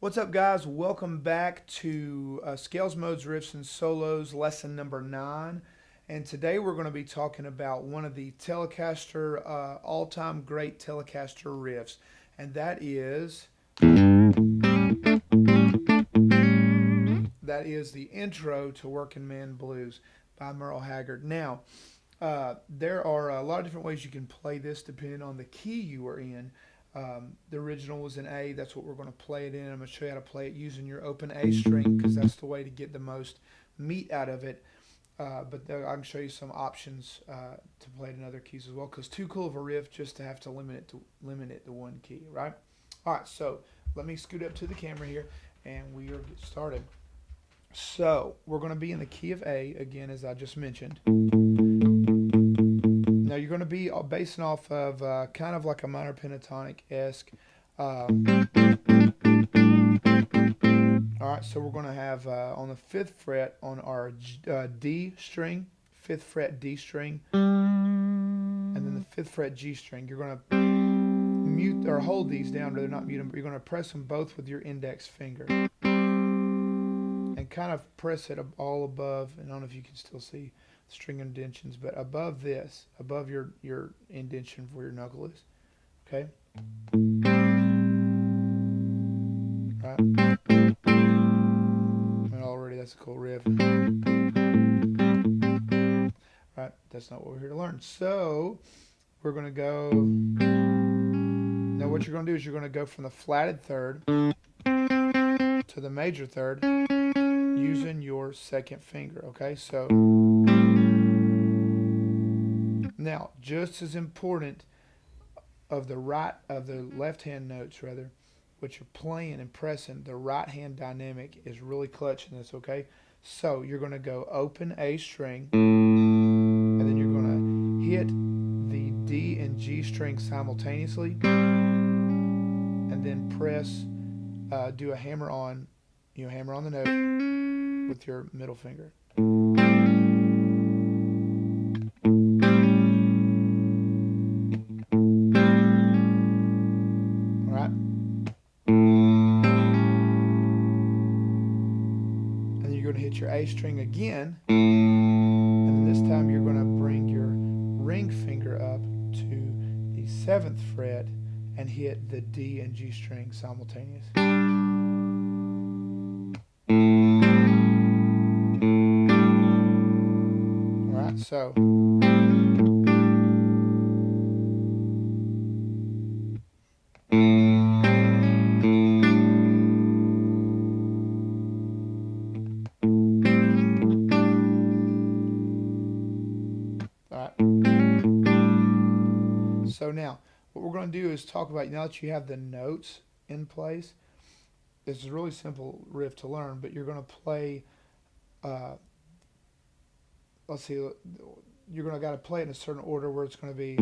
What's up, guys? Welcome back to Scales, Modes, Riffs, and Solos, lesson number 9. And today we're going to be talking about one of the Telecaster, all-time great Telecaster riffs. And that is the intro to Working Man Blues by Merle Haggard. Now, there are a lot of different ways you can play this depending on the key you are in. The original was in A. That's what we're going to play it in. I'm going to show you how to play it using your open A string because that's the way to get the most meat out of it. But I can show you some options to play it in other keys as well because too cool of a riff just to have to limit it to one key, right? All right, so let me scoot up to the camera here and we are get started. So we're going to be in the key of A again, as I just mentioned. Now you're going to be basing off of kind of like a minor pentatonic-esque. All right, so we're going to have on the 5th fret on our D string, 5th fret D string, and then the 5th fret G string. You're going to mute or hold these down, rather not mute them, but you're going to press them both with your index finger. And kind of press it all above, and I don't know if you can still see string indentions, but above this, above your indention where your knuckle is. Okay? Right? And already that's a cool riff. Right? That's not what we're here to learn. So we're going to go. Now what you're going to do is you're going to go from the flatted third to the major third using your 2nd finger. Okay? So now, just as important of the left-hand notes, rather, what you're playing and pressing, the right-hand dynamic is really clutch in this, okay? So you're going to go open A string, and then you're going to hit the D and G string simultaneously, and then press, do a hammer on the note with your middle finger. Hit your A string again, and this time you're going to bring your ring finger up to the 7th fret and hit the D and G string simultaneous. Alright, so So now, what we're going to do is talk about, now that you have the notes in place, this is a really simple riff to learn, but you're going to play, let's see, you're going to got to play it in a certain order where it's going to be,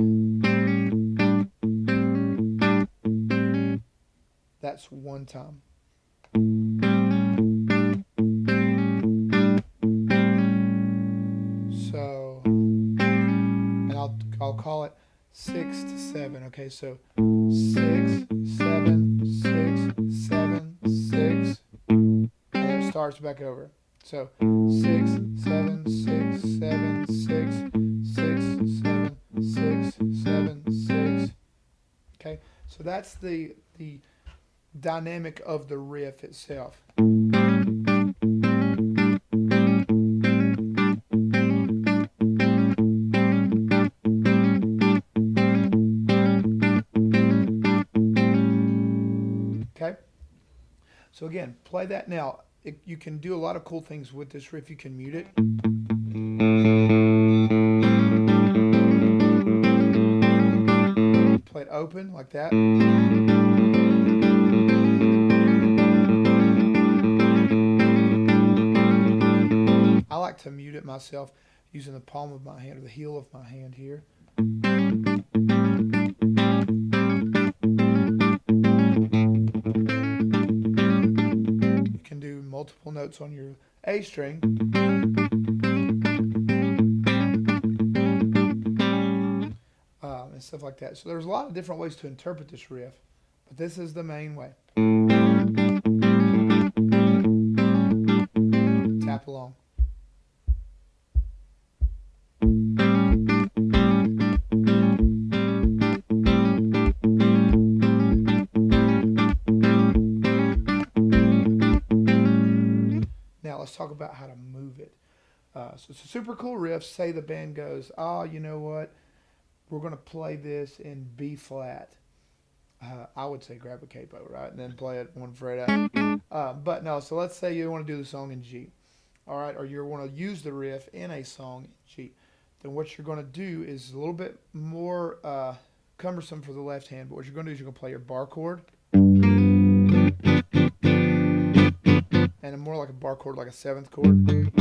that's one time. So, and I'll call it 6 to 7. Okay, so 6, 7, 6, 7, 6. And then it starts back over. So 6, 7, 6, 7, 6, 6, 7, 6, 7, 6. Okay, so that's the dynamic of the riff itself. So again, play that now. You can do a lot of cool things with this riff. You can mute it. Play it open like that. I like to mute it myself using the palm of my hand or the heel of my hand here. Multiple notes on your A string. And stuff like that. So there's a lot of different ways to interpret this riff, but this is the main way. let's talk about how to move it. So it's a super cool riff. Say the band goes, oh, you know what? We're going to play this in B flat. I would say grab a capo, right? And then play it one fret out. But no, so let's say you want to do the song in G. All right, or you want to use the riff in a song in G. Then what you're going to do is a little bit more cumbersome for the left hand, but what you're going to do is you're going to play your bar chord. And more like a bar chord, like a 7th chord. And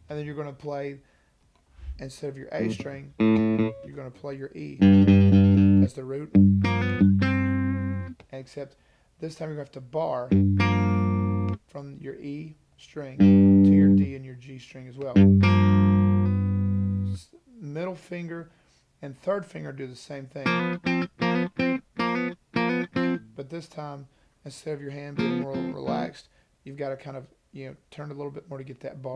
then you're going to play, instead of your A string, you're going to play your E as the root. Except this time you're going to have to bar from your E string to your D and your G string as well. Middle finger and third finger do the same thing. But this time, instead of your hand being more relaxed, you've got to kind of, turn it a little bit more to get that bar.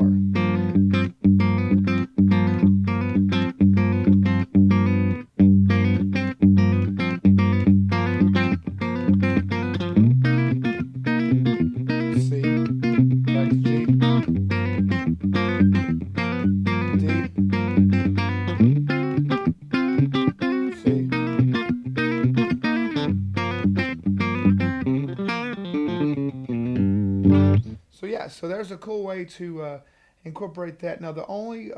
C, back to G, D, C. So yeah, so there's a cool way to incorporate that. Now the only,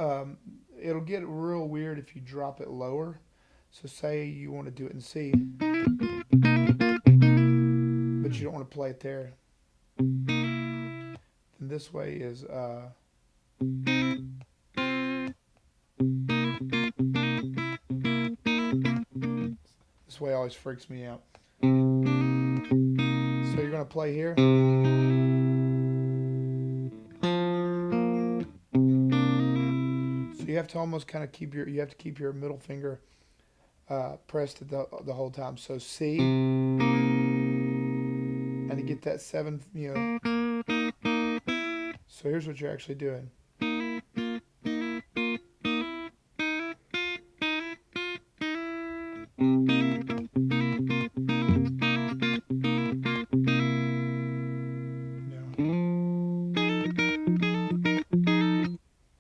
it'll get real weird if you drop it lower. So say you want to do it in C, but you don't want to play it there. And this way is, this way always freaks me out. So you're going to play here. So you have to almost kind of keep your middle finger pressed the whole time. So C, and to get that 7th, So here's what you're actually doing.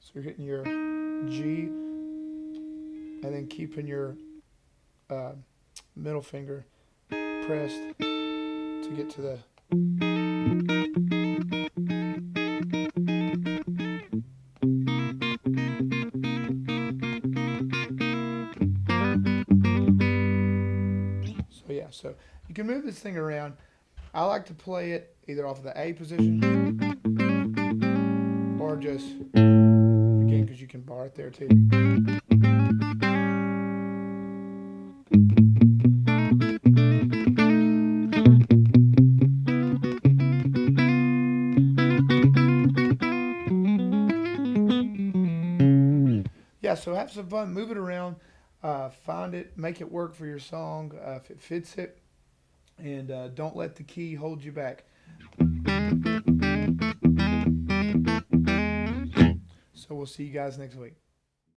So you're hitting your G and then keeping your middle finger pressed to get to the so you can move this thing around. I like to play it either off of the A position or just, again, because you can bar it there too. Yeah, so have some fun, move it around. Find it, make it work for your song if it fits it, and don't let the key hold you back. So we'll see you guys next week.